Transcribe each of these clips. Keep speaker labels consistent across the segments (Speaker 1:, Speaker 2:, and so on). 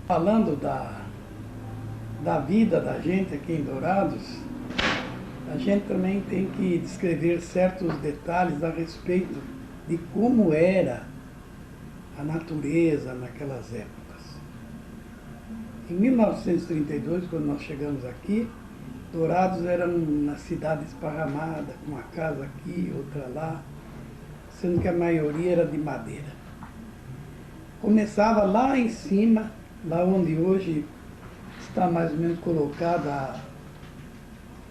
Speaker 1: Falando da vida da gente aqui em Dourados, a gente também tem que descrever certos detalhes a respeito de como era a natureza naquelas épocas. Em 1932, quando nós chegamos aqui, Dourados era uma cidade esparramada, com uma casa aqui, outra lá, sendo que a maioria era de madeira. Começava lá em cima, lá onde hoje está mais ou menos colocada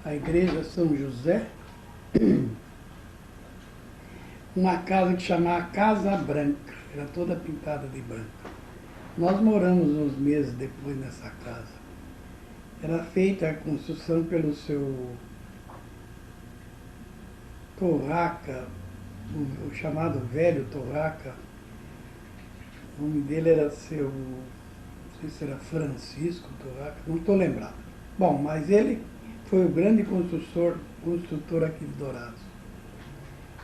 Speaker 1: a igreja São José, uma casa que chamava Casa Branca, era toda pintada de branco. Nós moramos uns meses depois nessa casa. Era feita a construção pelo seu Torraca, o chamado velho Torraca. O nome dele era não sei se era Francisco Torraca, não estou lembrado. Bom, mas ele foi o grande construtor aqui de Dourados.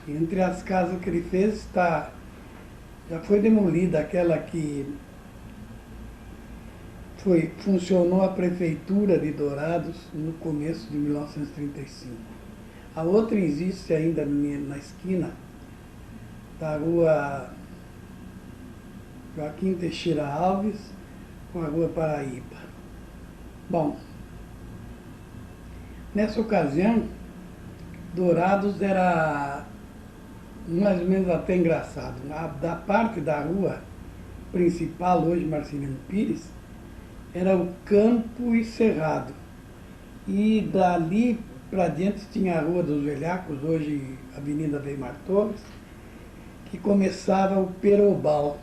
Speaker 1: E entre as casas que ele fez já foi demolida aquela que funcionou a prefeitura de Dourados no começo de 1935. A outra existe ainda na esquina da rua Joaquim Teixeira Alves com a rua Paraíba. Bom, nessa ocasião, Dourados era mais ou menos até engraçado. Da parte da rua principal, hoje Marcelino Pires, era o campo e cerrado. E dali para diante tinha a Rua dos Velhacos, hoje Avenida Weimar Torres, que começava o Perobal,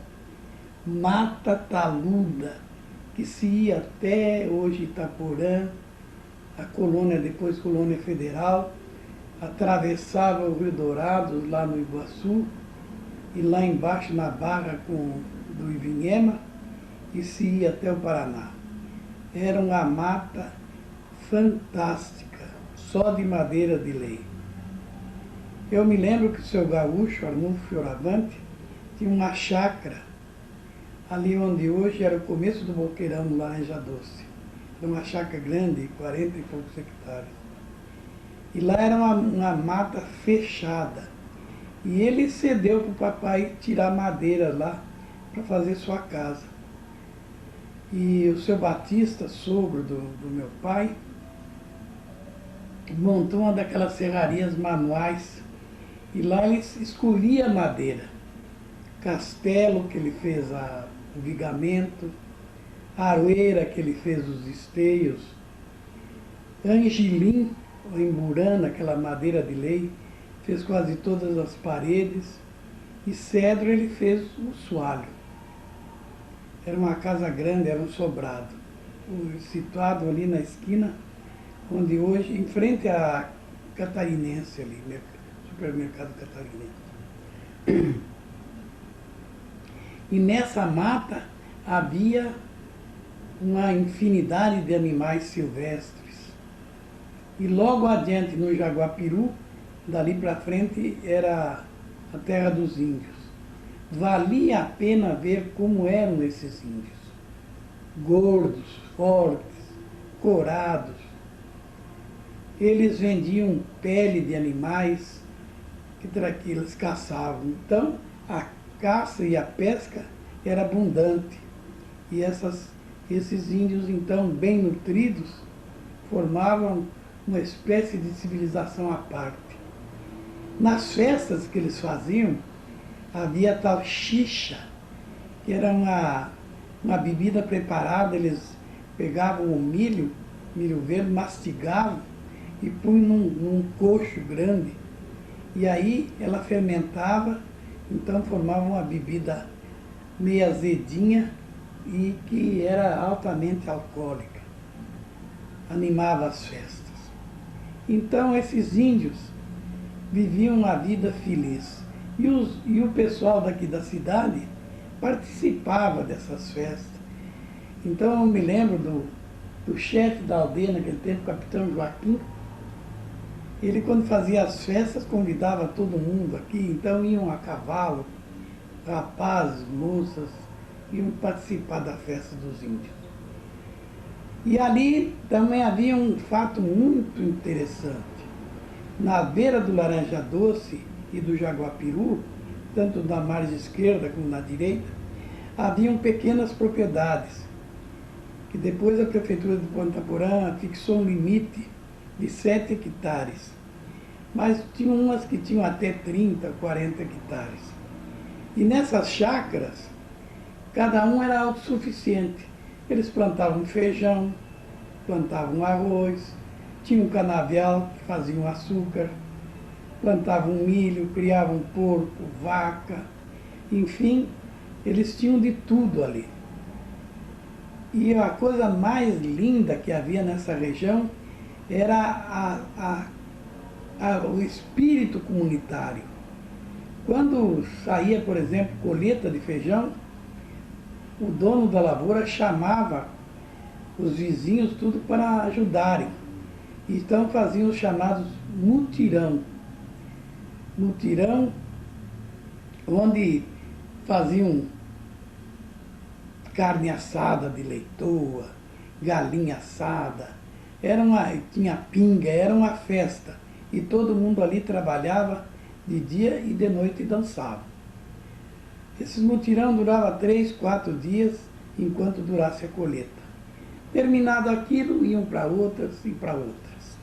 Speaker 1: mata taluda, que se ia até hoje Itaporã, a colônia, depois Colônia Federal, atravessava o Rio Dourados, lá no Iguaçu, e lá embaixo na barra do Ivinhema, e se ia até o Paraná. Era uma mata fantástica, só de madeira de lei. Eu me lembro que o seu gaúcho, Arnulfo Fioravante, tinha uma chácara ali onde hoje era o começo do Boqueirão, no Laranja Doce. Era uma chácara grande, 40 e poucos hectares. E lá era uma mata fechada. E ele cedeu para o papai tirar madeira lá para fazer sua casa. E o seu Batista, sogro do meu pai, montou uma daquelas serrarias manuais. E lá ele escolhia madeira. Castelo, que ele fez o vigamento, aroeira, que ele fez os esteios, angelim, emburana, aquela madeira de lei, fez quase todas as paredes, e cedro ele fez o soalho. Era uma casa grande, era um sobrado, situado ali na esquina, onde hoje, em frente à Catarinense ali, supermercado Catarinense. E nessa mata havia uma infinidade de animais silvestres. E logo adiante, no Jaguapiru, dali para frente, era a terra dos índios. Valia a pena ver como eram esses índios. Gordos, fortes, corados. Eles vendiam pele de animais que eles caçavam. Então, a caça e a pesca era abundante. E esses índios, então, bem nutridos, formavam uma espécie de civilização à parte. Nas festas que eles faziam, havia tal xixa, que era uma bebida preparada. Eles pegavam o milho verde, mastigavam e punham num coxo grande. E aí ela fermentava, então formava uma bebida meio azedinha e que era altamente alcoólica. Animava as festas. Então esses índios viviam uma vida feliz. E o pessoal daqui da cidade participava dessas festas. Então eu me lembro do chefe da aldeia naquele tempo, o capitão Joaquim. Ele, quando fazia as festas, convidava todo mundo aqui, então iam a cavalo, rapazes, moças, iam participar da festa dos índios. E ali também havia um fato muito interessante. Na beira do Laranja Doce e do Jaguapiru, tanto na margem esquerda como na direita, haviam pequenas propriedades, que depois a Prefeitura de Ponta Porã fixou um limite de 7 hectares. Mas tinha umas que tinham até 30, 40 hectares. E nessas chácaras, cada um era autossuficiente. Eles plantavam feijão, plantavam arroz, tinham canavial que faziam açúcar, plantavam milho, criavam porco, vaca, enfim, eles tinham de tudo ali. E a coisa mais linda que havia nessa região era o espírito comunitário. Quando saía, por exemplo, colheita de feijão, o dono da lavoura chamava os vizinhos tudo para ajudarem. Então faziam os chamados mutirão. Mutirão, onde faziam carne assada de leitoa, galinha assada, tinha pinga, era uma festa. E todo mundo ali trabalhava de dia e de noite dançava. Esses mutirão duravam 3, 4 dias, enquanto durasse a colheita. Terminado aquilo, iam para outras e para outras.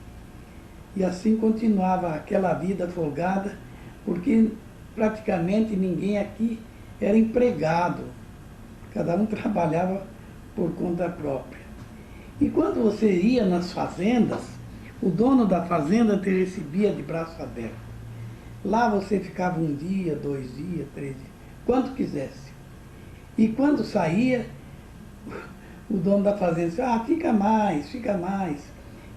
Speaker 1: E assim continuava aquela vida folgada, porque praticamente ninguém aqui era empregado. Cada um trabalhava por conta própria. E quando você ia nas fazendas, o dono da fazenda te recebia de braço aberto. Lá você ficava 1 dia, 2 dias, 3 dias, quanto quisesse. E quando saía, o dono da fazenda dizia, fica mais, fica mais.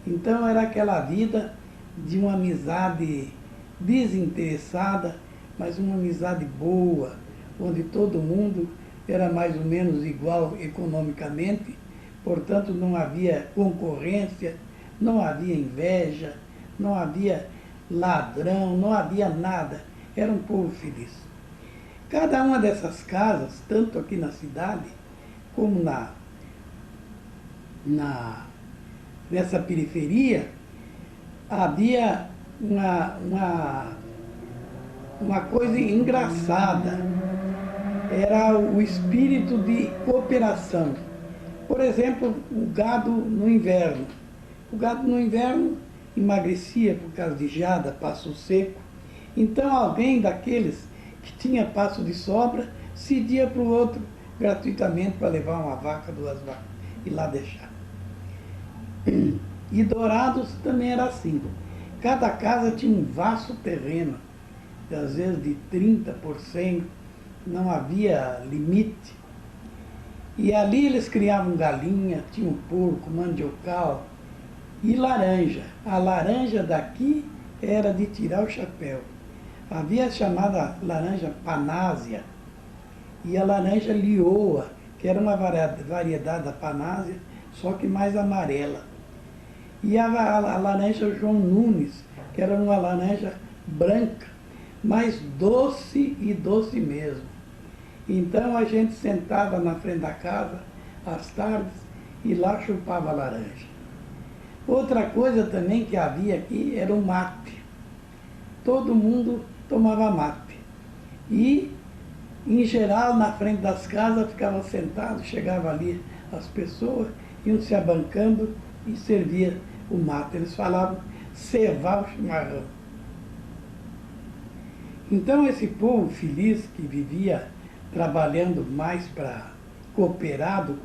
Speaker 1: Então era aquela vida de uma amizade desinteressada, mas uma amizade boa, onde todo mundo era mais ou menos igual economicamente, portanto não havia concorrência, não havia inveja, não havia ladrão, não havia nada. Era um povo feliz. Cada uma dessas casas, tanto aqui na cidade, como nessa periferia, havia uma coisa engraçada. Era o espírito de cooperação. Por exemplo, o gado no inverno. O gado no inverno emagrecia por causa de geada, passo seco. Então alguém daqueles que tinha passo de sobra cedia para o outro gratuitamente para levar uma vaca, 2 vacas e lá deixar. E Dourados também era assim. Cada casa tinha um vasto terreno, às vezes de 30 por 100, não havia limite. E ali eles criavam galinha, tinham porco, mandiocal e laranja. A laranja daqui era de tirar o chapéu. Havia a chamada laranja panásia e a laranja lioa, que era uma variedade da panásia, só que mais amarela. E a laranja João Nunes, que era uma laranja branca, mas doce e doce mesmo. Então a gente sentava na frente da casa, às tardes, e lá chupava laranja. Outra coisa também que havia aqui era o mate. Todo mundo tomava mate. E, em geral, na frente das casas, ficava sentado, chegava ali as pessoas, iam se abancando e servia o mate. Eles falavam cevar o chimarrão. Então esse povo feliz que vivia trabalhando mais para cooperar do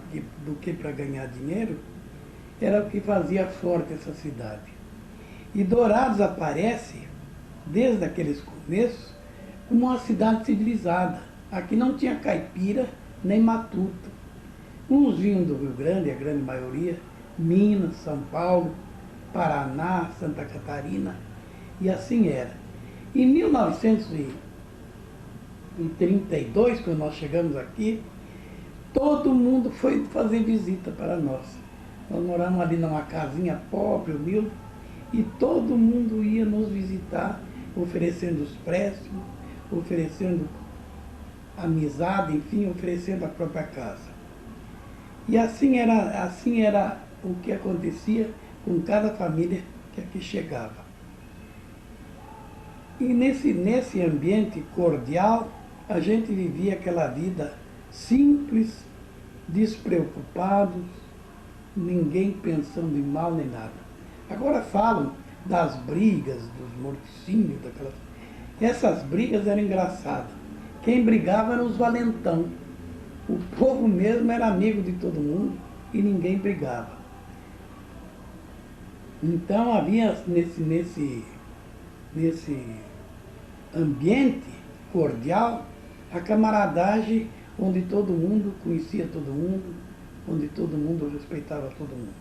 Speaker 1: que para ganhar dinheiro, era o que fazia forte essa cidade. E Dourados aparece, desde aqueles começos, como uma cidade civilizada. Aqui não tinha caipira nem matuto. Uns vinham do Rio Grande, a grande maioria, Minas, São Paulo, Paraná, Santa Catarina, e assim era. Em 1932, quando nós chegamos aqui, todo mundo foi fazer visita para nós. Nós moramos ali numa casinha pobre, humilde, e todo mundo ia nos visitar, oferecendo os préstimos, oferecendo amizade, enfim, oferecendo a própria casa. E assim era o que acontecia com cada família que aqui chegava. E nesse ambiente cordial, a gente vivia aquela vida simples, despreocupados, ninguém pensando em mal nem nada. Agora falam das brigas, dos morticínios, daquelas... Essas brigas eram engraçadas. Quem brigava eram os valentão. O povo mesmo era amigo de todo mundo e ninguém brigava. Então havia nesse ambiente cordial a camaradagem onde todo mundo conhecia todo mundo, onde todo mundo respeitava todo mundo.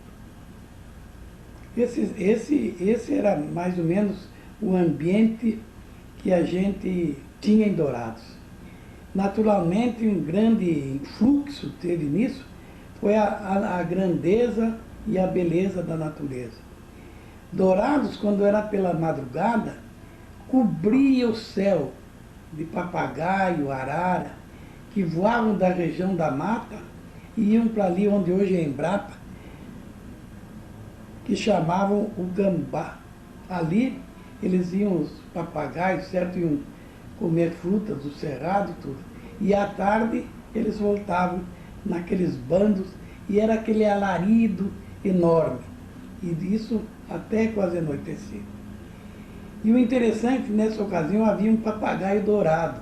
Speaker 1: Esse era mais ou menos o ambiente que a gente tinha em Dourados. Naturalmente, um grande fluxo teve nisso, foi a grandeza e a beleza da natureza. Dourados, quando era pela madrugada, cobria o céu de papagaio, arara, que voavam da região da mata e iam para ali onde hoje é Embrapa, que chamavam o gambá. Ali eles iam, os papagaios, certo, iam comer frutas do cerrado e tudo. E à tarde eles voltavam naqueles bandos e era aquele alarido enorme. E disso até quase anoitecer. E o interessante, nessa ocasião, havia um papagaio dourado.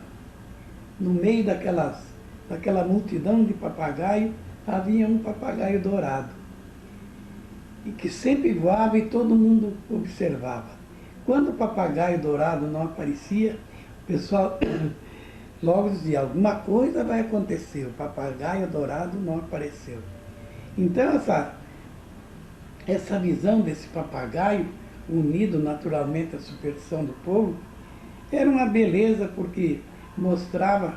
Speaker 1: No meio daquela multidão de papagaio, havia um papagaio dourado. E que sempre voava e todo mundo observava. Quando o papagaio dourado não aparecia, o pessoal logo dizia, alguma coisa vai acontecer, o papagaio dourado não apareceu. Então essa visão desse papagaio, unido naturalmente à superstição do povo, era uma beleza porque mostrava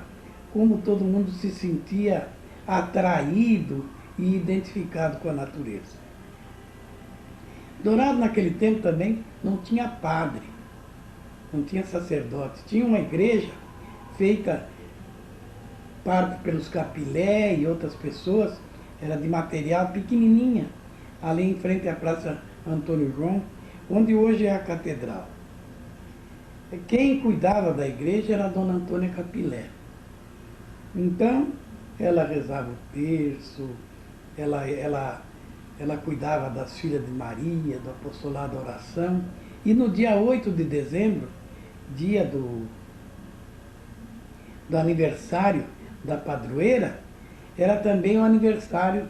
Speaker 1: como todo mundo se sentia atraído e identificado com a natureza. Dourado naquele tempo também não tinha padre, não tinha sacerdote, tinha uma igreja feita parte pelos capilé e outras pessoas, era de material pequenininha, ali em frente à Praça Antônio João, onde hoje é a catedral. Quem cuidava da igreja era a dona Antônia Capilé. Então, ela rezava o terço, ela cuidava das filhas de Maria, do apostolado da oração. E no dia 8 de dezembro, dia do aniversário da padroeira, era também o aniversário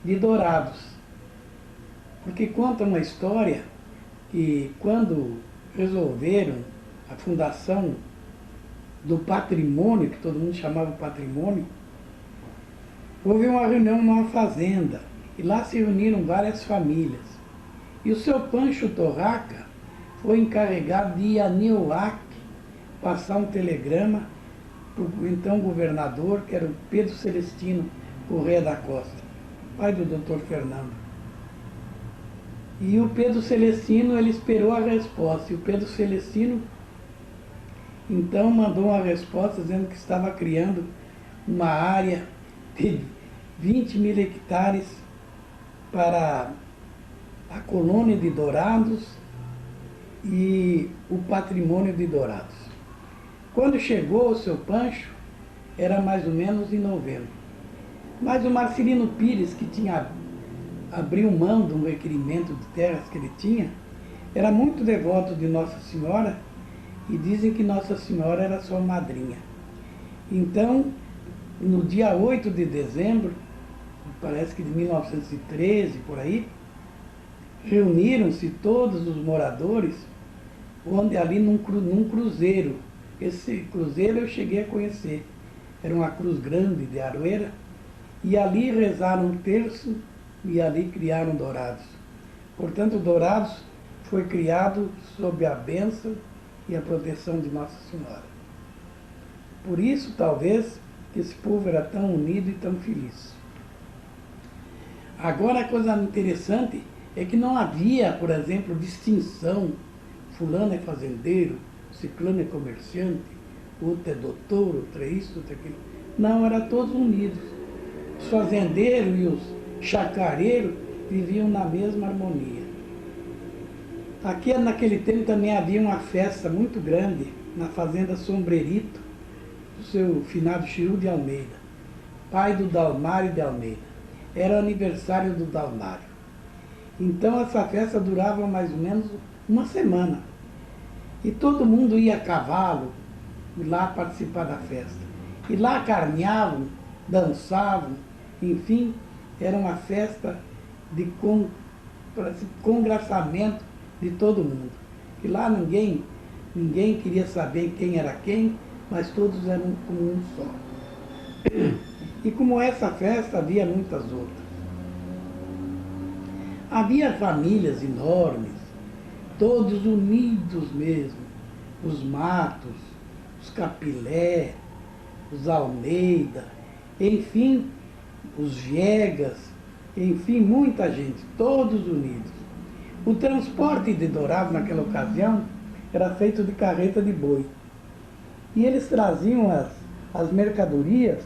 Speaker 1: de Dourados. Porque conta uma história que quando resolveram a fundação do patrimônio, que todo mundo chamava patrimônio, houve uma reunião numa fazenda, e lá se reuniram várias famílias. E o seu Pancho Torraca foi encarregado de ir a Nioaque passar um telegrama para o então governador, que era o Pedro Celestino Correia da Costa, pai do doutor Fernando. E o Pedro Celestino, ele esperou a resposta, e o Pedro Celestino então mandou uma resposta dizendo que estava criando uma área de 20.000 hectares para a colônia de Dourados e o patrimônio de Dourados. Quando chegou o seu Pancho, era mais ou menos em novembro. Mas o Marcelino Pires, que abriu mão de um requerimento de terras que ele tinha, era muito devoto de Nossa Senhora e dizem que Nossa Senhora era sua madrinha. Então, no dia 8 de dezembro, parece que de 1913, por aí, reuniram-se todos os moradores, onde ali num cruzeiro. Esse cruzeiro eu cheguei a conhecer. Era uma cruz grande de aroeira, e ali rezaram um terço e ali criaram Dourados. Portanto, Dourados foi criado sob a bênção e a proteção de Nossa Senhora. Por isso, talvez, que esse povo era tão unido e tão feliz. Agora, a coisa interessante é que não havia, por exemplo, distinção. Fulano é fazendeiro, ciclano é comerciante, outro é doutor, outro é isso, outro é aquilo. Não, eram todos unidos. Os fazendeiros e os chacareiros viviam na mesma harmonia. Aqui naquele tempo também havia uma festa muito grande na fazenda Sombrerito, do seu finado Chiru de Almeida, pai do Dalmário de Almeida. Era o aniversário do Dalmário. Então essa festa durava mais ou menos uma semana. E todo mundo ia a cavalo lá participar da festa. E lá carneavam, dançavam, enfim, era uma festa de congraçamento de todo mundo. E lá ninguém queria saber quem era quem, mas todos eram como um só. E como essa festa, havia muitas outras. Havia famílias enormes, todos unidos mesmo. Os Matos, os Capilé, os Almeida, enfim, os Viegas, enfim, muita gente, todos unidos. O transporte de Dourados naquela ocasião era feito de carreta de boi. E eles traziam as mercadorias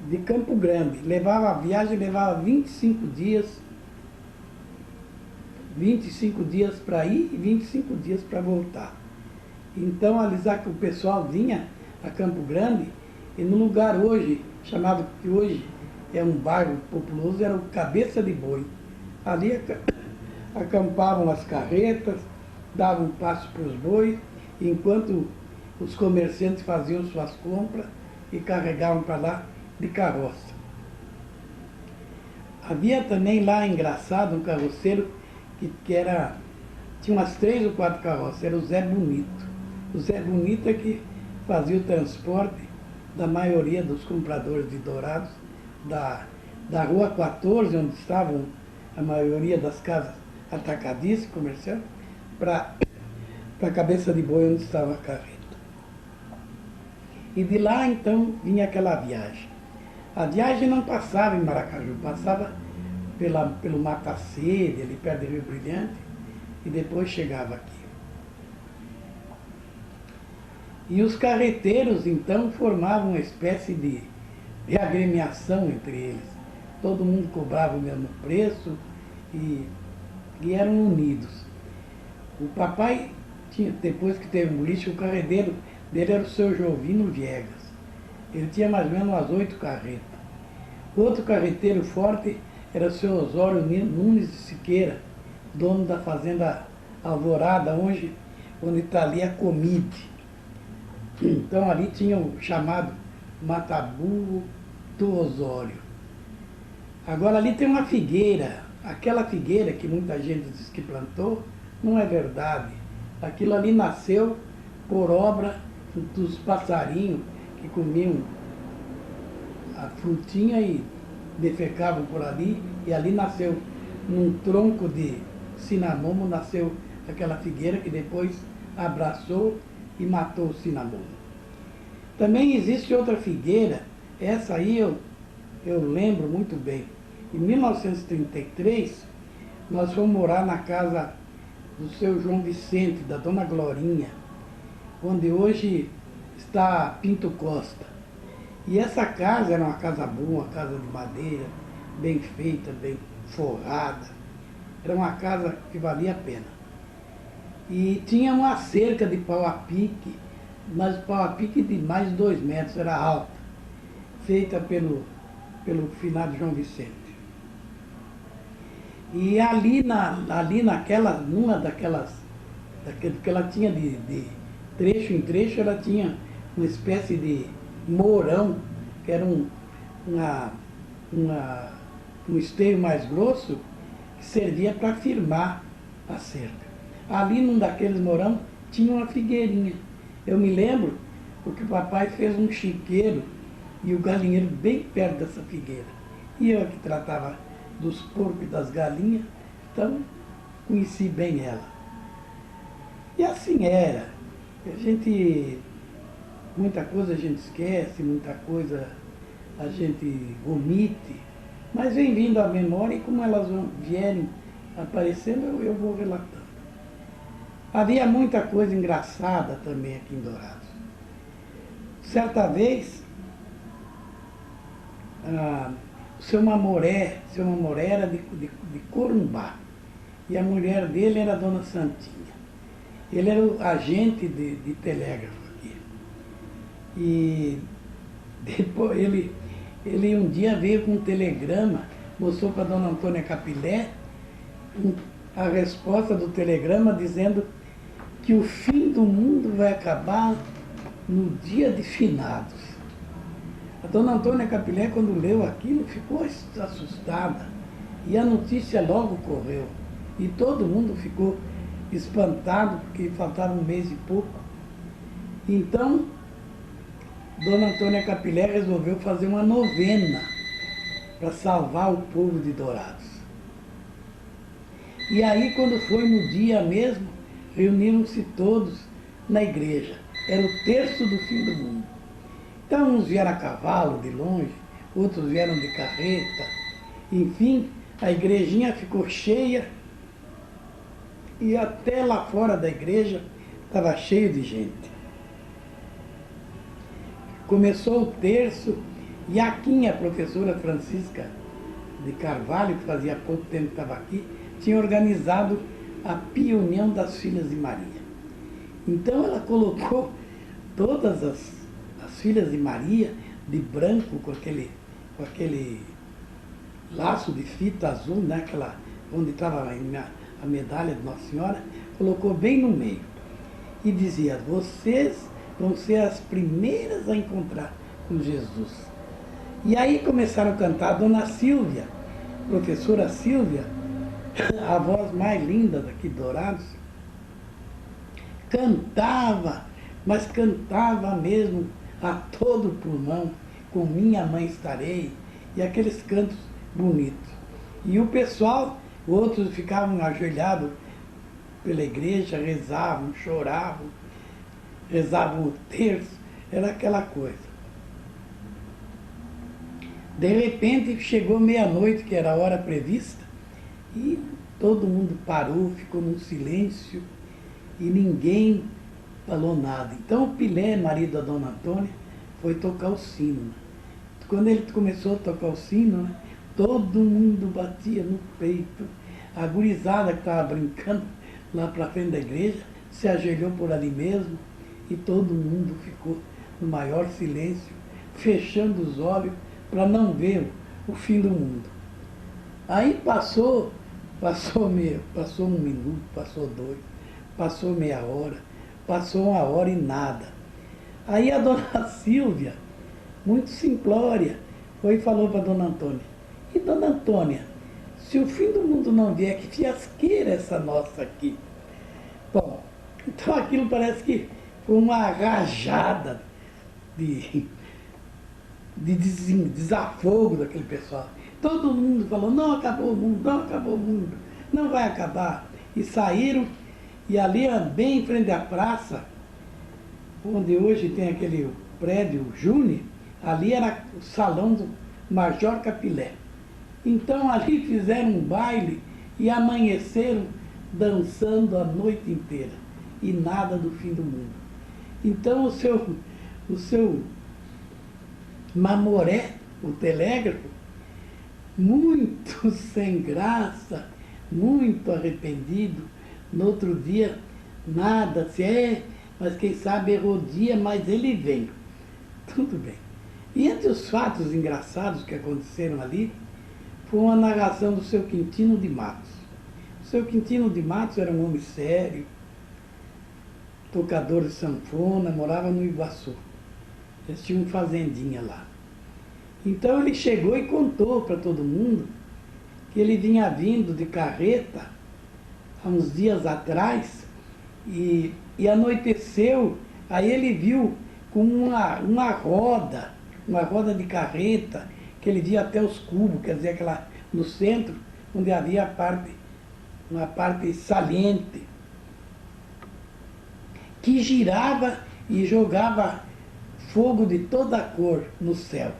Speaker 1: de Campo Grande. A viagem levava 25 dias para ir e 25 dias para voltar. Então, o pessoal vinha a Campo Grande e no lugar hoje, chamado que hoje é um bairro populoso, era o Cabeça de Boi. Ali acampavam as carretas, davam passo para os bois, enquanto os comerciantes faziam suas compras e carregavam para lá de carroça. Havia também lá, engraçado, um carroceiro que tinha umas 3 ou 4 carroças, era o Zé Bonito. O Zé Bonito é que fazia o transporte da maioria dos compradores de Dourados, da Rua 14, onde estavam a maioria das casas atacadistas, comerciantes, para a Cabeça de Boi, onde estava a carreta. E de lá, então, vinha aquela viagem. A viagem não passava em Maracaju, passava pelo Matacede, ali perto do Rio Brilhante, e depois chegava aqui. E os carreteiros, então, formavam uma espécie de agremiação entre eles. Todo mundo cobrava o mesmo preço e eram unidos. O papai tinha, depois que teve um lixo, o carreteiro dele era o seu Jovino Viegas. Ele tinha mais ou menos umas 8 carretas. Outro carreteiro forte era o seu Osório Nunes de Siqueira, dono da fazenda Alvorada, onde está ali a Comide. Então ali tinha o chamado Mataburro do Osório. Agora ali tem uma figueira. Aquela figueira que muita gente diz que plantou, não é verdade. Aquilo ali nasceu por obra dos passarinhos que comiam a frutinha e defecavam por ali, e ali nasceu, num tronco de cinamomo, nasceu aquela figueira que depois abraçou e matou o cinamomo. Também existe outra figueira, essa aí eu lembro muito bem. Em 1933, nós fomos morar na casa do seu João Vicente, da dona Glorinha, onde hoje está Pinto Costa. E essa casa era uma casa boa, uma casa de madeira, bem feita, bem forrada. Era uma casa que valia a pena. E tinha uma cerca de pau a pique, mas pau a pique de mais de 2 metros, era alta, feita pelo finado João Vicente. E ali numa daquelas, que ela tinha de trecho em trecho, ela tinha uma espécie de mourão, que era um esteio mais grosso, que servia para firmar a cerca. Ali num daqueles mourão tinha uma figueirinha. Eu me lembro porque o papai fez um chiqueiro e o galinheiro bem perto dessa figueira. E eu que tratava dos porcos e das galinhas, então conheci bem ela. E assim era. Muita coisa a gente esquece, muita coisa a gente omite, mas vem vindo à memória e como elas vierem aparecendo, eu vou relatando. Havia muita coisa engraçada também aqui em Dourados. Certa vez, seu Mamoré era de Corumbá. E a mulher dele era a Dona Santinha. Ele era o agente de telégrafo aqui. E depois ele um dia veio com um telegrama, mostrou para a Dona Antônia Capilé a resposta do telegrama dizendo que o fim do mundo vai acabar no dia de finados. A Dona Antônia Capilé, quando leu aquilo, ficou assustada. E a notícia logo correu. E todo mundo ficou espantado, porque faltava um mês e pouco. Então, Dona Antônia Capilé resolveu fazer uma novena para salvar o povo de Dourados. E aí, quando foi no dia mesmo, reuniram-se todos na igreja. Era o terço do fim do mundo. Então, uns vieram a cavalo de longe, outros vieram de carreta. Enfim, a igrejinha ficou cheia e até lá fora da igreja estava cheio de gente. Começou o terço e a Quinha, a professora Francisca de Carvalho, que fazia pouco tempo que estava aqui, tinha organizado a Piunião das Filhas de Maria. Então ela colocou todas as Filhas de Maria de branco com aquele laço de fita azul, né, onde estava a medalha de Nossa Senhora, colocou bem no meio. E dizia, vocês vão ser as primeiras a encontrar com Jesus. E aí começaram a cantar a Dona Silvia, professora Silvia, a voz mais linda daqui de Dourados, cantava, mas cantava mesmo a todo pulmão, com Minha Mãe Estarei, e aqueles cantos bonitos. E o pessoal, outros ficavam ajoelhados pela igreja, rezavam, choravam, rezavam o terço, era aquela coisa. De repente chegou meia-noite, que era a hora prevista, e todo mundo parou, ficou num silêncio, e ninguém falou nada. Então o Pilé, marido da Dona Antônia, foi tocar o sino. Né? Quando ele começou a tocar o sino, né, todo mundo batia no peito. A gurizada que estava brincando lá para frente da igreja se ajoelhou por ali mesmo e todo mundo ficou no maior silêncio, fechando os olhos para não ver o fim do mundo. Aí passou um minuto, passou dois, passou meia hora, passou uma hora e nada. Aí a Dona Silvia, muito simplória, foi e falou para a Dona Antônia, e Dona Antônia, se o fim do mundo não vier, que fiasqueira essa nossa aqui? Bom, então aquilo parece que foi uma rajada de desafogo daquele pessoal. Todo mundo falou, não acabou o mundo, não acabou o mundo, não vai acabar. E saíram, e ali bem em frente à praça, onde hoje tem aquele prédio Júnior, ali era o salão do Major Capilé. Então ali fizeram um baile e amanheceram dançando a noite inteira. E nada do fim do mundo. Então o seu Mamoré, o telégrafo, muito sem graça, muito arrependido, no outro dia, nada, mas quem sabe errou o dia, mas ele veio. Tudo bem. E entre os fatos engraçados que aconteceram ali, foi uma narração do seu Quintino de Matos. O seu Quintino de Matos era um homem sério, tocador de sanfona, morava no Iguaçu. Eles tinham uma fazendinha lá. Então ele chegou e contou para todo mundo que ele vinha vindo de carreta há uns dias atrás e anoiteceu, aí ele viu com uma roda de carreta, que ele via até os cubos, quer dizer, aquela no centro, onde havia uma parte saliente, que girava e jogava fogo de toda a cor no céu.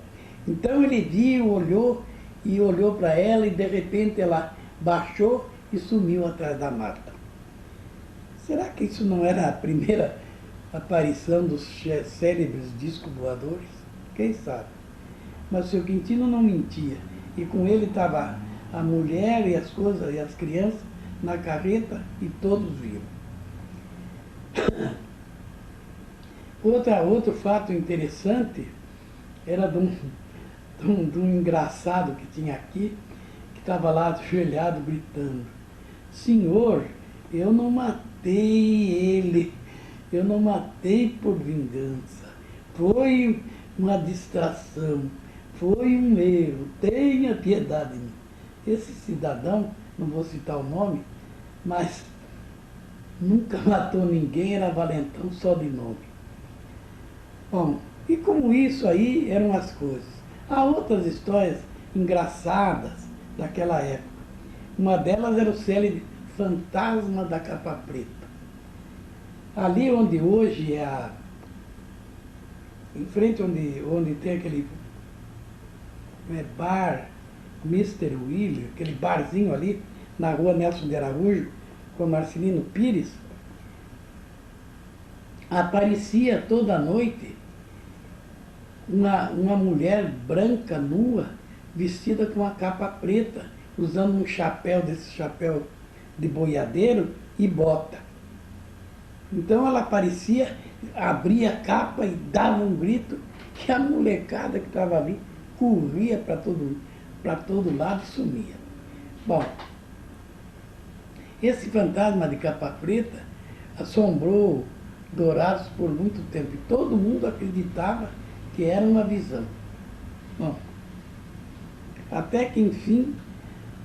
Speaker 1: Então ele viu, olhou para ela e de repente ela baixou e sumiu atrás da mata. Será que isso não era a primeira aparição dos célebres discos voadores? Quem sabe? Mas o seu Quintino não mentia. e com ele estava a mulher e as coisas e as crianças na carreta e todos viram. Outro fato interessante era de um engraçado que tinha aqui, que estava lá ajoelhado gritando: Senhor, eu não matei ele, eu não matei por vingança, foi uma distração, foi um erro, tenha piedade de mim. Esse cidadão, não vou citar o nome, mas nunca matou ninguém, era valentão só de nome. Bom, e como isso aí eram as coisas. Há outras histórias engraçadas daquela época. Uma delas era o célebre Fantasma da Capa Preta. Ali onde hoje é em frente onde tem aquele bar Mr. William, aquele barzinho ali, na rua Nelson de Araújo, com Marcelino Pires, aparecia toda noite uma mulher branca, nua, vestida com uma capa preta, usando um chapéu, desse chapéu de boiadeiro e bota. Então ela aparecia, abria a capa e dava um grito, que a molecada que estava ali corria para todo lado e sumia. Bom, esse fantasma de capa preta assombrou Dourados por muito tempo e todo mundo acreditava que era uma visão. Bom, até que enfim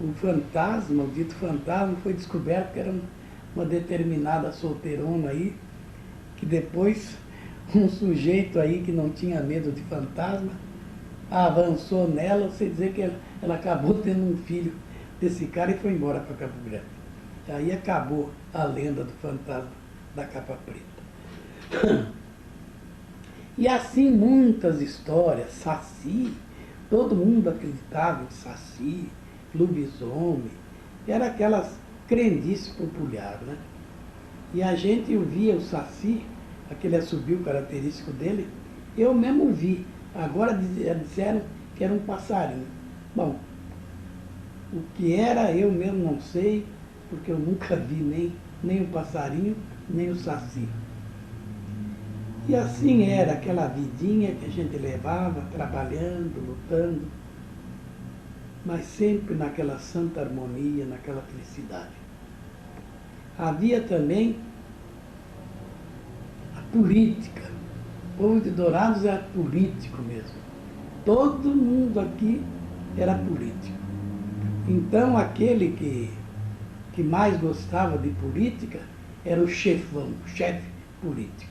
Speaker 1: o fantasma, o dito fantasma, foi descoberto que era uma determinada solteirona aí, que depois um sujeito aí que não tinha medo de fantasma avançou nela, sem dizer que ela acabou tendo um filho desse cara e foi embora para Campo Grande. Aí acabou a lenda do fantasma da capa preta. E assim muitas histórias, Saci, todo mundo acreditava em Saci, lobisomem, era aquelas crendices populares, né? E a gente via o Saci, aquele assobio característico dele, eu mesmo vi. Agora disseram que era um passarinho. Bom, o que era eu mesmo não sei, porque eu nunca vi nem o passarinho, nem o Saci. E assim era aquela vidinha que a gente levava, trabalhando, lutando, mas sempre naquela santa harmonia, naquela felicidade. Havia também a política. O povo de Dourados era político mesmo. Todo mundo aqui era político. Então aquele que mais gostava de política era o chefão, o chefe político.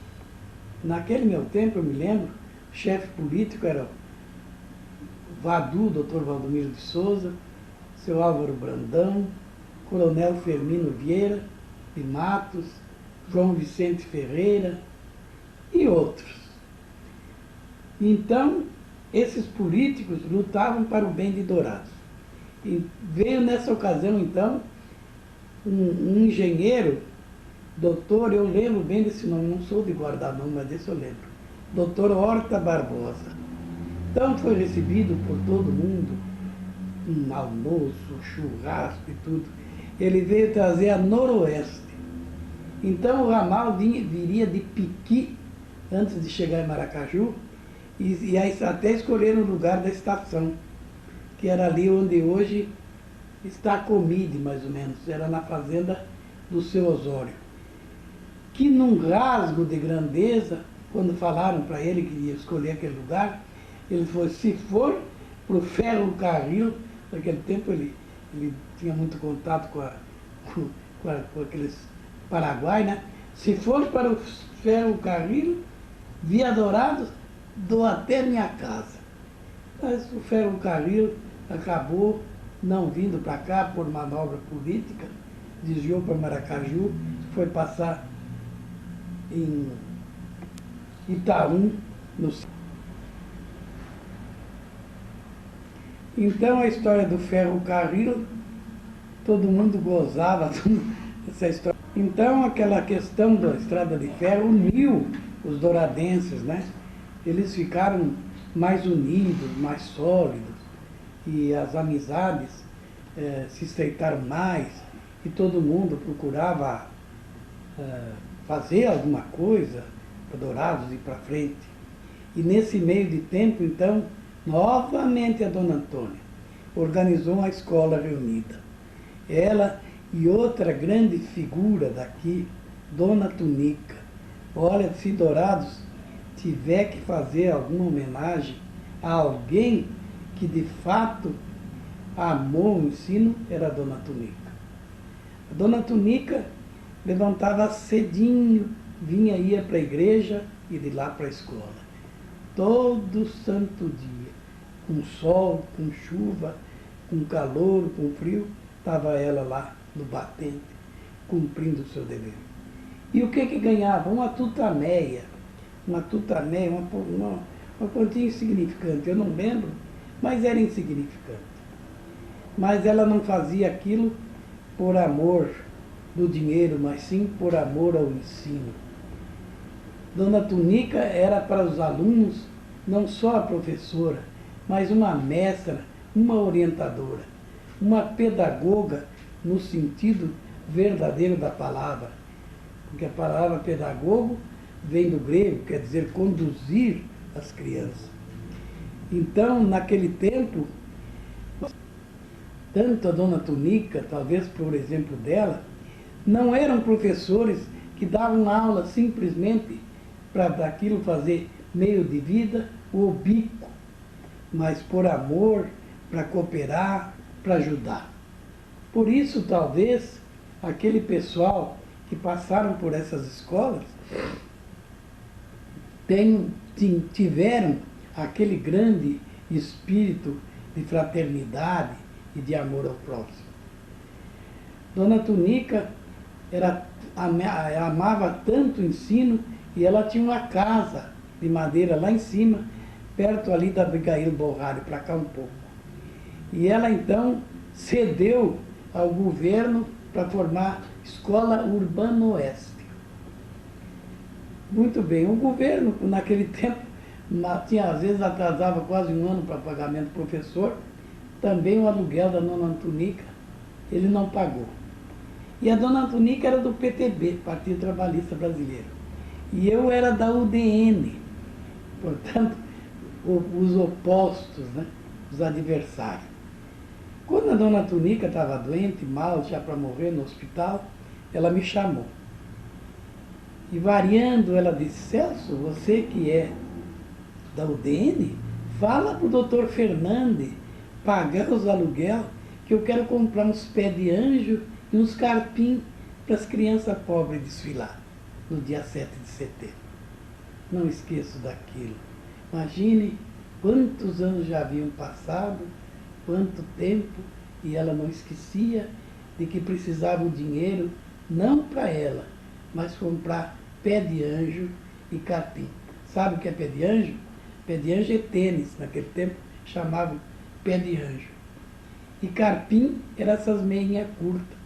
Speaker 1: Naquele meu tempo, eu me lembro, o chefe político era o Vadu, doutor Valdomiro de Souza, seu Álvaro Brandão, coronel Firmino Vieira de Matos, João Vicente Ferreira e outros. Então, esses políticos lutavam para o bem de Dourados. E veio nessa ocasião, então, um engenheiro, doutor, eu lembro bem desse nome, não sou de guardar nome, mas desse eu lembro, doutor Horta Barbosa. Então foi recebido por todo mundo, um almoço, churrasco e tudo. Ele veio trazer a Noroeste. Então o ramal viria de Piqui, antes de chegar em Maracaju, e aí até escolheram o lugar da estação, que era ali onde hoje está a Comide, mais ou menos, era na fazenda do seu Osório. Que num rasgo de grandeza, quando falaram para ele que ia escolher aquele lugar, ele falou: se for para o ferrocarril, naquele tempo ele tinha muito contato com aqueles Paraguai, né? Se for para o ferrocarril, via Dourados, dou até minha casa. Mas o ferrocarril acabou não vindo para cá por manobra política, desviou para Maracaju, foi passar em Itaú, no... Então a história do ferrocarril, todo mundo gozava essa história. Então aquela questão da estrada de ferro uniu os douradenses, né? Eles ficaram mais unidos, mais sólidos. e as amizades se estreitaram mais, e todo mundo procurava fazer alguma coisa para Dourados ir para frente. E nesse meio de tempo, então, novamente a dona Antônia organizou uma escola reunida. Ela e outra grande figura daqui, dona Tunica. Olha, se Dourados tiver que fazer alguma homenagem a alguém que de fato amou o ensino, era a dona Tunica. A dona Tunica levantava cedinho, ia para a igreja e de lá para a escola. Todo santo dia, com sol, com chuva, com calor, com frio, estava ela lá no batente, cumprindo o seu dever. E o que ganhava? Uma tutameia, uma quantia insignificante, eu não lembro, mas era insignificante. Mas ela não fazia aquilo por amor do dinheiro, mas sim por amor ao ensino. Dona Tunica era para os alunos não só a professora, mas uma mestra, uma orientadora, uma pedagoga no sentido verdadeiro da palavra. Porque a palavra pedagogo vem do grego, quer dizer conduzir as crianças. Então, naquele tempo, tanto a dona Tunica, talvez por exemplo dela, não eram professores que davam aula simplesmente para daquilo fazer meio de vida ou bico, mas por amor, para cooperar, para ajudar. Por isso, talvez, aquele pessoal que passaram por essas escolas tiveram aquele grande espírito de fraternidade e de amor ao próximo. Dona Tunica amava tanto o ensino e ela tinha uma casa de madeira lá em cima, perto ali da Abigail Borrari, para cá um pouco. E ela então cedeu ao governo para formar Escola Urbano Oeste. Muito bem, o governo naquele tempo às vezes atrasava quase um ano para pagamento do professor, também o aluguel da dona Tunica ele não pagou. E a dona Tunica era do PTB, Partido Trabalhista Brasileiro. E eu era da UDN, portanto, os opostos, né? Os adversários. Quando a dona Tunica estava doente, mal, já para morrer no hospital, ela me chamou. E variando, ela disse: Celso, você que é da UDN, fala para o doutor Fernandes pagar os aluguel, que eu quero comprar uns pés de anjo e uns carpim para as crianças pobres desfilar no dia 7 de setembro. Não esqueço daquilo. Imagine quantos anos já haviam passado, quanto tempo, e ela não esquecia de que precisava o dinheiro, não para ela, mas comprar pé de anjo e carpim. Sabe o que é pé de anjo? Pé de anjo é tênis, naquele tempo chamavam pé de anjo. E carpim eram essas meinhas curtas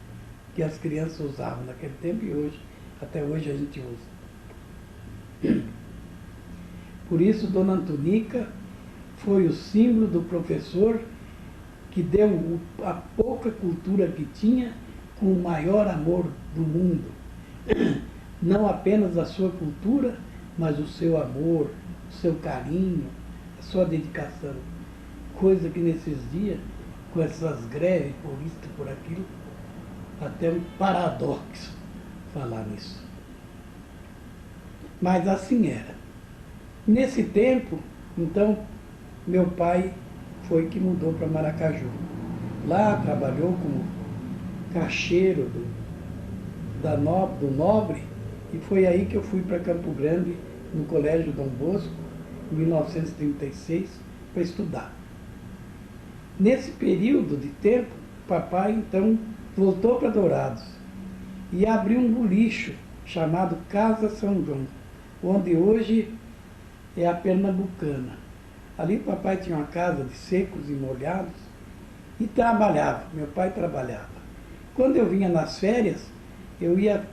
Speaker 1: que as crianças usavam naquele tempo e hoje, até hoje a gente usa. Por isso, dona Tunica foi o símbolo do professor que deu a pouca cultura que tinha com o maior amor do mundo. Não apenas a sua cultura, mas o seu amor, o seu carinho, a sua dedicação. Coisa que nesses dias, com essas greves, por isso, por aquilo, até um paradoxo falar nisso. Mas assim era. Nesse tempo, então, meu pai foi que mudou para Maracaju. Lá trabalhou como caixeiro do Nobre, e foi aí que eu fui para Campo Grande, no Colégio Dom Bosco, em 1936, para estudar. Nesse período de tempo, papai, então, voltou para Dourados e abriu um bolicho chamado Casa São João, onde hoje é a Pernambucana. Ali papai tinha uma casa de secos e molhados e trabalhava, meu pai trabalhava. Quando eu vinha nas férias, eu ia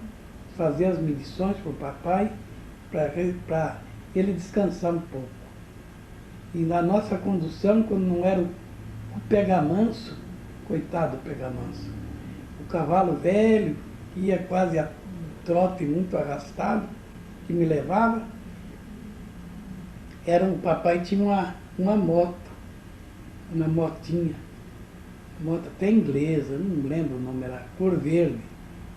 Speaker 1: fazer as medições para o papai, para ele descansar um pouco. E na nossa condução, quando não era O Pega-Manso, coitado do Pega-Manso, o cavalo velho, que ia quase a trote muito arrastado, que me levava, o papai tinha uma moto, uma motinha, moto até inglesa, não lembro o nome, era cor verde.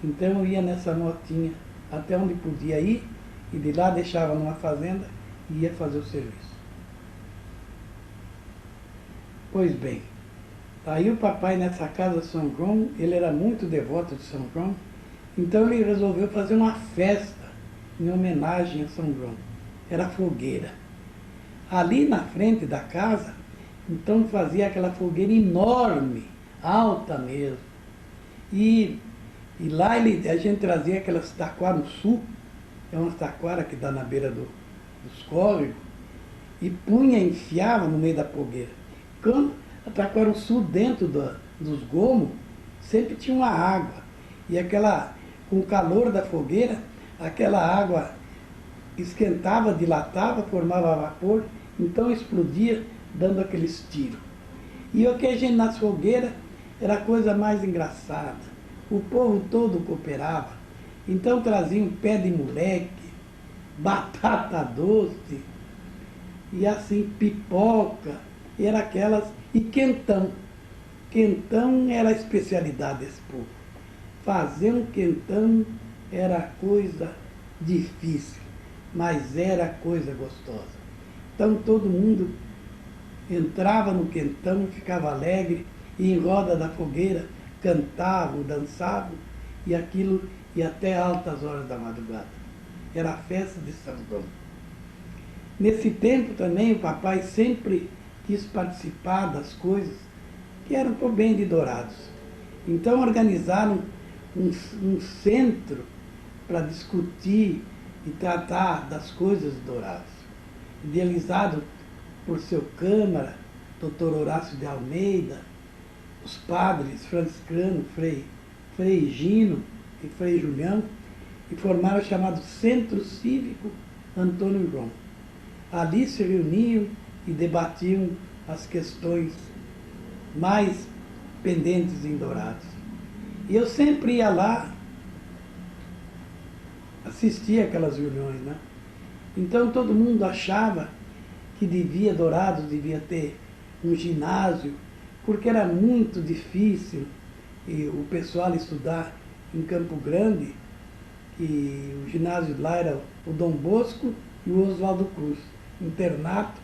Speaker 1: Então eu ia nessa motinha até onde podia ir, e de lá deixava numa fazenda e ia fazer o serviço. Pois bem, aí o papai nessa casa São João, ele era muito devoto de São João, então ele resolveu fazer uma festa em homenagem a São João. Era fogueira. Ali na frente da casa, então fazia aquela fogueira enorme, alta mesmo. E lá a gente trazia aquelas taquaruçu, é uma taquara que dá na beira dos córregos, e punha, enfiava no meio da fogueira. Quando a taquaruçu dentro dos gomos, sempre tinha uma água. E com o calor da fogueira, aquela água esquentava, dilatava, formava vapor, então explodia, dando aqueles tiros. E o que a gente nas fogueiras era a coisa mais engraçada. O povo todo cooperava. Então traziam pé de moleque, batata doce, e assim pipoca, e era aquelas, e quentão. Quentão era a especialidade desse povo. Fazer um quentão era coisa difícil, mas era coisa gostosa. Então todo mundo entrava no quentão, ficava alegre, e em roda da fogueira cantavam, dançavam, e aquilo ia até altas horas da madrugada. Era a festa de São João. Nesse tempo também o papai sempre quis participar das coisas que eram por bem de Dourados. Então organizaram um centro para discutir e tratar das coisas de Dourados, idealizado por seu Câmara, Dr. Horácio de Almeida, os padres franciscanos, Frei Gino e Frei Julião, e formaram o chamado Centro Cívico Antônio João. Ali se reuniam e debatiam as questões mais pendentes em Dourados. E eu sempre ia lá, assistia aquelas reuniões, né? Então todo mundo achava que Dourados devia ter um ginásio, porque era muito difícil o pessoal estudar em Campo Grande, e o ginásio lá era o Dom Bosco e o Oswaldo Cruz, internato,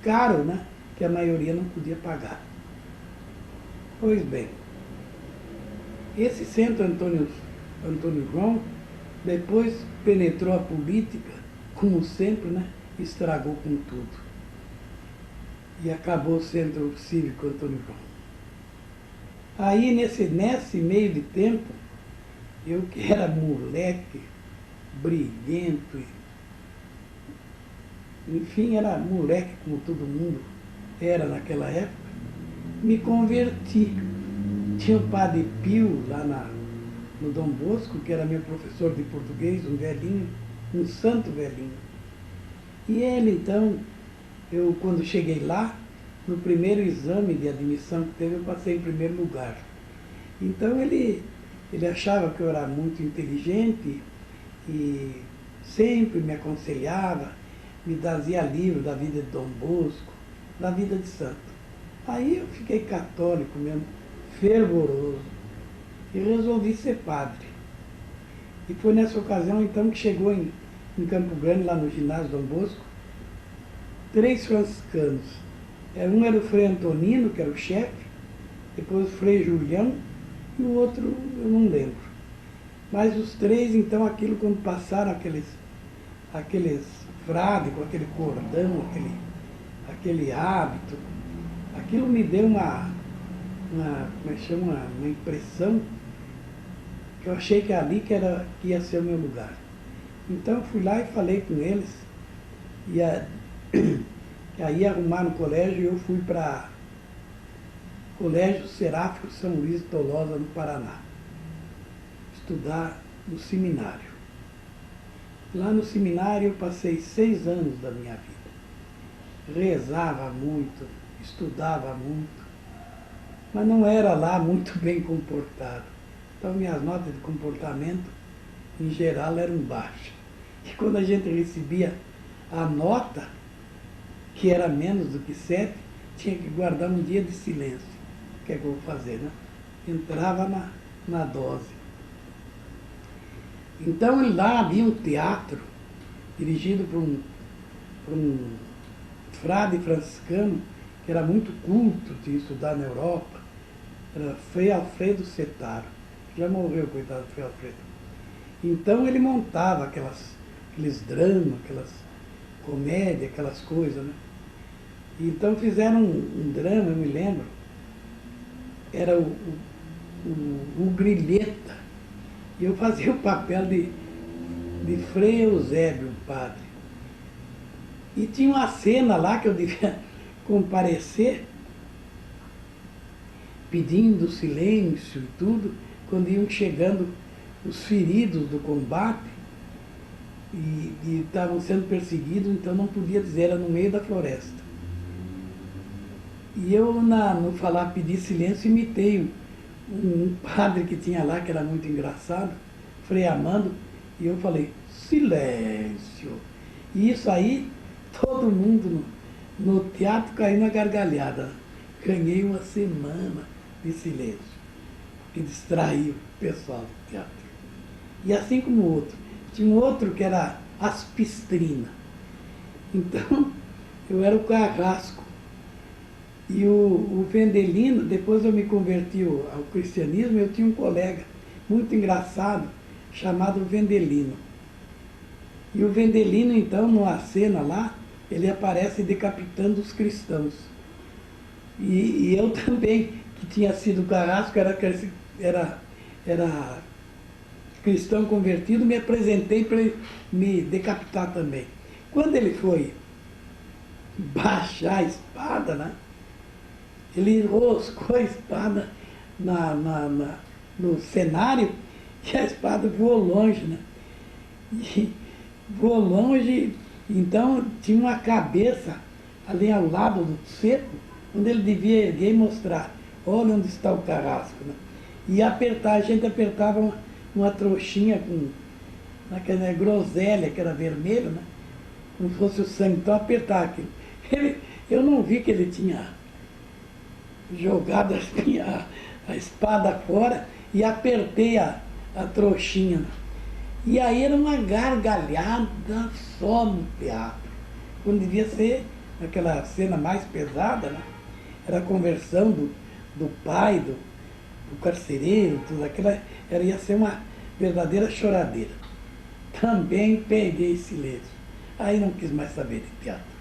Speaker 1: caro, né? Que a maioria não podia pagar. Pois bem, esse centro Antônio João depois penetrou a política, como sempre, né? Estragou com tudo. E acabou o Centro Cívico Antônio João. Aí, nesse meio de tempo, eu que era moleque, briguento, enfim, era moleque como todo mundo era naquela época, me converti. Tinha o Padre Pio lá no Dom Bosco, que era meu professor de português, um velhinho, um santo velhinho. E ele, então, quando cheguei lá, no primeiro exame de admissão que teve, eu passei em primeiro lugar. Então ele achava que eu era muito inteligente e sempre me aconselhava, me trazia livro da vida de Dom Bosco, da vida de santo. Aí eu fiquei católico mesmo, fervoroso, e resolvi ser padre. E foi nessa ocasião, então, que chegou em Campo Grande, lá no ginásio Dom Bosco, 3 franciscanos. Um era o Frei Antonino, que era o chefe, depois o Frei Julião, e o outro eu não lembro. Mas os 3, então, aquilo quando passaram aqueles frades com aquele cordão, aquele hábito, aquilo me deu uma impressão que eu achei que ali que ia ser o meu lugar. Então eu fui lá e falei com eles, e aí arrumaram o colégio, e eu fui para Colégio Seráfico São Luís de Tolosa, no Paraná, estudar no seminário. Lá no seminário eu passei 6 anos da minha vida. Rezava muito, estudava muito, mas não era lá muito bem comportado. Então minhas notas de comportamento, em geral, eram baixas. E quando a gente recebia a nota, que era menos do que 7, tinha que guardar um dia de silêncio. O que é que eu vou fazer, né? Entrava na dose. Então lá havia um teatro dirigido por um frade franciscano que era muito culto, tinha estudado na Europa. Era Frei Alfredo Setaro. Já morreu, coitado do Frei Alfredo. Então ele montava aqueles dramas, aquelas comédias, aquelas coisas, né? Então fizeram um drama, eu me lembro, era o Grilheta. E eu fazia o papel de Frei Eusébio, um padre. E tinha uma cena lá que eu devia comparecer, pedindo silêncio e tudo, quando iam chegando os feridos do combate e estavam sendo perseguidos, então não podia dizer, era no meio da floresta. E eu, no falar pedir silêncio, imitei um padre que tinha lá, que era muito engraçado, Frei Amando, e eu falei, silêncio. E isso aí, todo mundo no teatro caiu na gargalhada. Ganhei uma semana de silêncio, que distraiu o pessoal do teatro. E assim como o outro. Tinha um outro que era Aspistrina. Então, eu era o Carrasco. E o Vendelino, depois eu me converti ao cristianismo, eu tinha um colega muito engraçado, chamado Vendelino. E o Vendelino, então, numa cena lá, ele aparece decapitando os cristãos. E eu também, que tinha sido Carrasco, era cristão convertido, me apresentei para ele me decapitar também. Quando ele foi baixar a espada, né? Ele enroscou a espada no cenário e a espada voou longe, né? E voou longe, então tinha uma cabeça ali ao lado do cepo, onde ele devia erguer e mostrar, olha onde está o Carrasco, né? E apertar, a gente apertava uma trouxinha com naquela groselha, que era vermelho, né? Como se fosse o sangue, então apertar aquilo. Eu não vi que ele tinha jogado a espada fora e apertei a trouxinha. E aí era uma gargalhada só no teatro. Quando devia ser aquela cena mais pesada, né? Era a conversão do pai, do carcereiro, tudo aquilo, ia ser uma verdadeira choradeira. Também peguei silêncio. Aí não quis mais saber de teatro.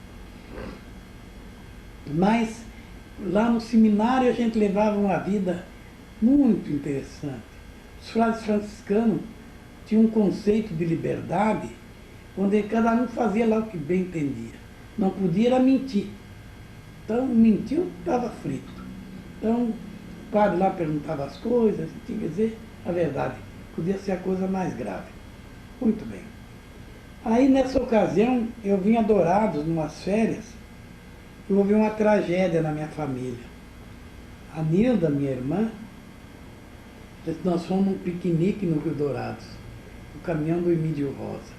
Speaker 1: Mas lá no seminário a gente levava uma vida muito interessante. Os frades franciscanos tinham um conceito de liberdade, onde cada um fazia lá o que bem entendia. Não podia era mentir. Então, mentiu, estava frito. Então, o padre lá perguntava as coisas, tinha que dizer a verdade. Podia ser a coisa mais grave. Muito bem. Aí, nessa ocasião, eu vim a Dourados, numas férias, e houve uma tragédia na minha família. A Nilda, minha irmã, nós fomos num piquenique no Rio Dourados, no caminhão do Emílio Rosa.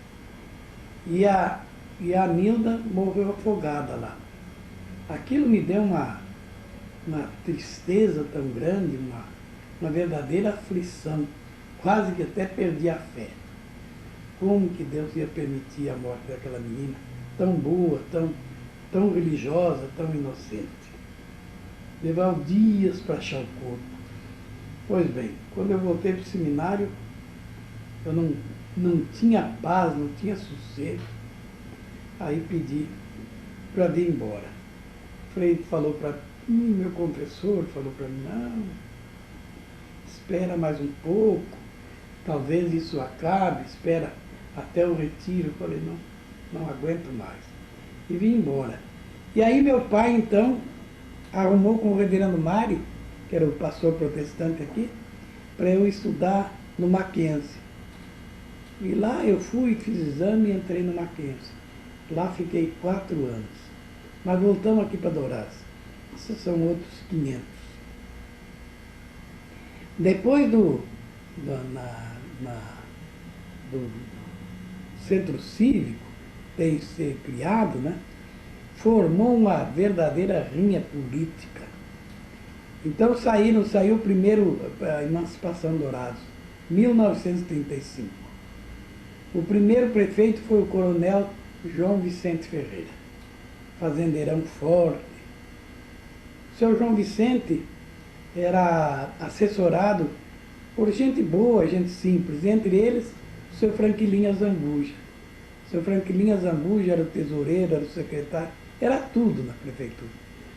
Speaker 1: E a Nilda morreu afogada lá. Aquilo me deu uma tristeza tão grande, uma verdadeira aflição. Quase que até perdi a fé. Como que Deus ia permitir a morte daquela menina tão boa, tão religiosa, tão inocente? Levava dias para achar o corpo. Pois bem, quando eu voltei para o seminário, eu não tinha paz, não tinha sossego. Aí pedi para vir embora. Frei falou para mim, meu confessor falou para mim, não, espera mais um pouco, talvez isso acabe, espera até o retiro. Eu falei, não aguento mais. E vim embora. E aí meu pai, então, arrumou com o reverendo Mário, que era o pastor protestante aqui, para eu estudar no Mackenzie. E lá eu fui, fiz exame e entrei no Mackenzie. Lá fiquei 4 anos. Mas voltamos aqui para Dourados. Esses são outros 500. Depois do centro cívico ter ser criado, né, formou uma verdadeira rinha política. Então saiu primeiro a Emancipação Dourados, 1935. O primeiro prefeito foi o coronel João Vicente Ferreira, fazendeirão forte. O seu João Vicente era assessorado por gente boa, gente simples, entre eles o seu Franquilinha Zambuja. O seu Franquilinha Zambuja era o tesoureiro, era o secretário, era tudo na prefeitura.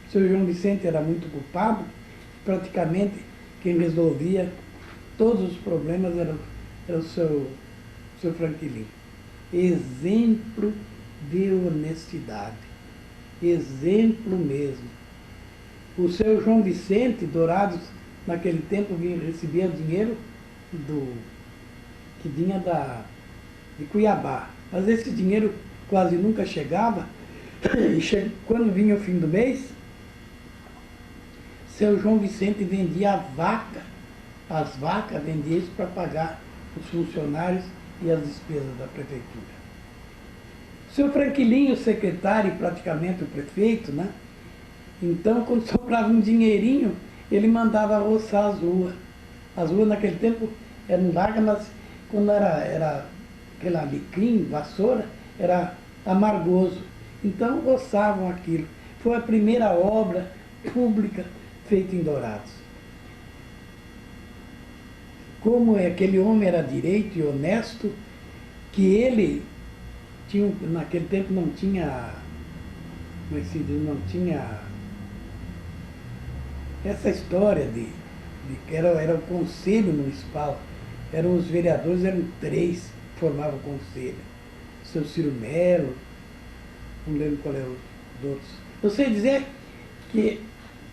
Speaker 1: O seu João Vicente era muito culpado, praticamente quem resolvia todos os problemas era o seu Franquilinha. Exemplo de honestidade, exemplo mesmo. O seu João Vicente, Dourados, naquele tempo recebia dinheiro que vinha de Cuiabá. Mas esse dinheiro quase nunca chegava. E quando vinha o fim do mês, seu João Vicente vendia a vaca. As vacas, vendia isso para pagar os funcionários e as despesas da prefeitura. Seu Franquilinho, secretário e praticamente o prefeito, né? Então, quando sobrava um dinheirinho, ele mandava roçar as ruas. As ruas naquele tempo eram largas, mas quando era aquele alecrim, vassoura, era amargoso. Então, roçavam aquilo. Foi a primeira obra pública feita em Dourados. Como aquele homem era direito e honesto, que ele naquele tempo não tinha, como é que se diz, não tinha essa história de que era o conselho municipal, eram os vereadores, eram 3 que formavam o conselho. O seu Ciro Melo, não lembro qual é os outros. Eu sei dizer que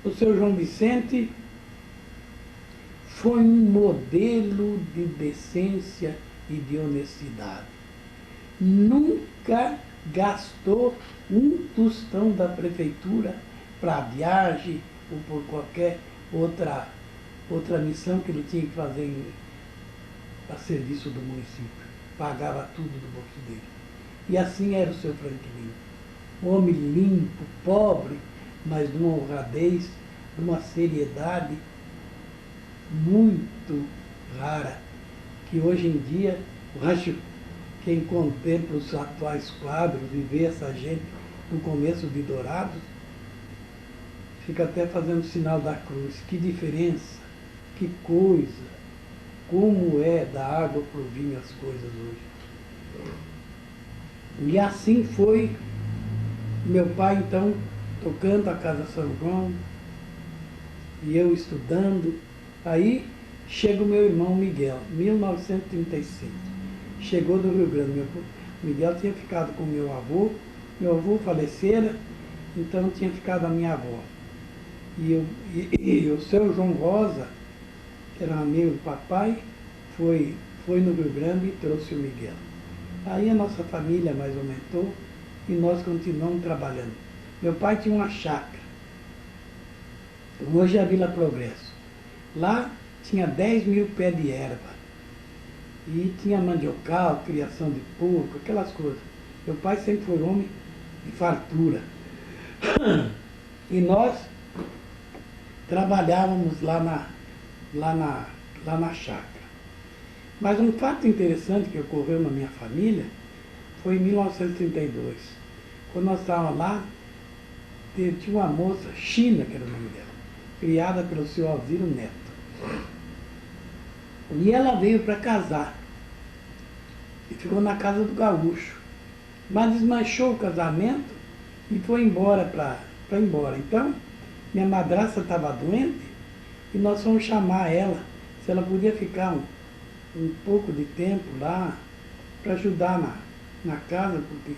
Speaker 1: o seu João Vicente foi um modelo de decência e de honestidade. Nunca gastou um tostão da prefeitura para viagem ou por qualquer outra missão que ele tinha que fazer a serviço do município. Pagava tudo do bolso dele. E assim era o seu Franquilinho. Um homem limpo, pobre, mas de uma honradez, de uma seriedade muito rara, que hoje em dia, eu acho, quem contempla os atuais quadros e vê essa gente no começo de Dourados, fica até fazendo o sinal da cruz. Que diferença, que coisa, como é da água para o vinho as coisas hoje. E assim foi meu pai, então, tocando a Casa São João, e eu estudando. Aí chega o meu irmão Miguel, 1935. Chegou do Rio Grande. Miguel tinha ficado com meu avô falecera, então tinha ficado a minha avó. E o seu João Rosa, que era amigo do papai, foi no Rio Grande e trouxe o Miguel. Aí a nossa família mais aumentou e nós continuamos trabalhando. Meu pai tinha uma chácara, hoje é a Vila Progresso. Lá tinha 10 mil pés de erva. E tinha mandiocal, criação de porco, aquelas coisas. Meu pai sempre foi homem de fartura. E nós trabalhávamos lá na chácara. Mas um fato interessante que ocorreu na minha família foi em 1932. Quando nós estávamos lá, tinha uma moça, China, que era o nome dela, criada pelo seu Alziro Neto. E ela veio para casar. E ficou na casa do gaúcho. Mas desmanchou o casamento e foi embora para embora. Então, minha madrasta estava doente e nós fomos chamar ela, se ela podia ficar um pouco de tempo lá para ajudar na casa, porque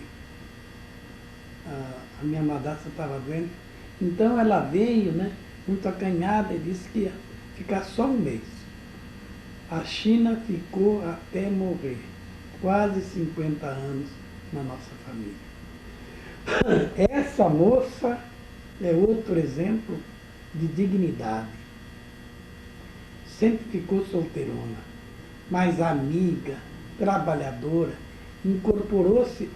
Speaker 1: a minha madrasta estava doente. Então ela veio, né, muito acanhada, e disse que ia ficar só um mês. A China ficou até morrer, quase 50 anos na nossa família. Essa moça é outro exemplo de dignidade. Sempre ficou solteirona, mas amiga, trabalhadora, incorporou-se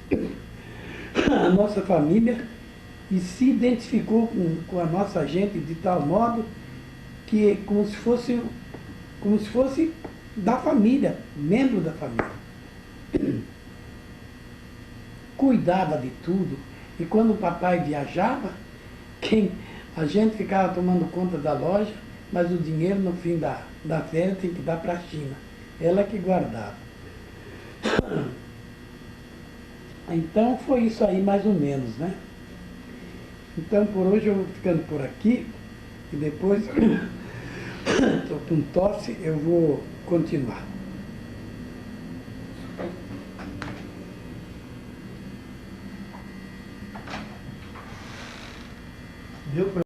Speaker 1: à nossa família e se identificou com a nossa gente de tal modo que como se fosse da família, membro da família. Cuidava de tudo. E quando o papai viajava, a gente ficava tomando conta da loja, mas o dinheiro no fim da férias tem que dar para a China. Ela que guardava. Então foi isso aí mais ou menos, né? Então por hoje eu vou ficando por aqui e depois, estou com tosse, eu vou continuar.
Speaker 2: Deu pra